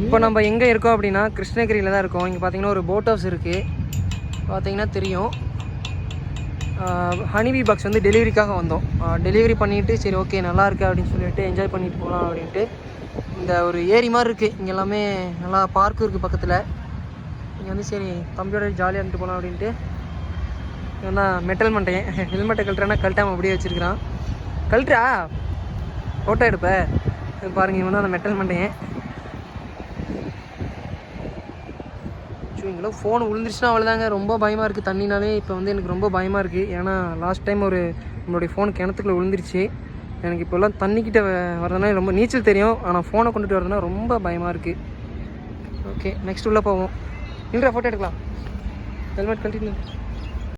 இப்போ நம்ம எங்கே இருக்கோம் அப்படின்னா கிருஷ்ணகிரியில் தான் இருக்கோம். இங்கே பார்த்தீங்கன்னா ஒரு போட் ஹவுஸ் இருக்குது, பார்த்தீங்கன்னா தெரியும். ஹனிபி பாக்ஸ் வந்து டெலிவரிக்காக வந்தோம். டெலிவரி பண்ணிவிட்டு சரி ஓகே நல்லா இருக்குது அப்படின்னு சொல்லிட்டு என்ஜாய் பண்ணிட்டு போகலாம் அப்படின்ட்டு. இந்த ஒரு ஏரி மாதிரி இருக்குது, இங்கே எல்லாமே நல்லா பார்க்கும் இருக்குது பக்கத்தில். இங்கே வந்து சரி தம்பியோட ஜாலியாக இருந்துட்டு போகலாம் அப்படின்ட்டு. இங்கே தான் மெட்டல் மண்டையன் ஹெல்மெட்டை கழட்டுறானா கழட்டாமல் அப்படியே வச்சுருக்கிறான். கழட்டுறா ஃபோட்டோ எடுப்பேன் பாருங்கள். இவன் தான் அந்த மெட்டல் மண்டையன். இங்கெல்லாம் ஃபோன் விழுந்துருச்சுன்னா அவ்வளோதாங்க, ரொம்ப பயமாக இருக்குது. தண்ணினாலே இப்போ வந்து எனக்கு ரொம்ப பயமாக இருக்குது. ஏன்னா லாஸ்ட் டைம் ஒரு நம்மளுடைய ஃபோன் கிணத்துக்குள்ளே விழுந்துருச்சு. எனக்கு இப்போல்லாம் தண்ணிக்கிட்ட வரதுனா ரொம்ப நீச்சல் தெரியும், ஆனால் ஃபோனை கொண்டுட்டு வரதுனா ரொம்ப பயமாக இருக்குது. ஓகே நெக்ஸ்ட் உள்ளே போவோம். இல்லைடா ஃபோட்டோ எடுக்கலாம். ஹெல்மெட் கழட்டிட்டு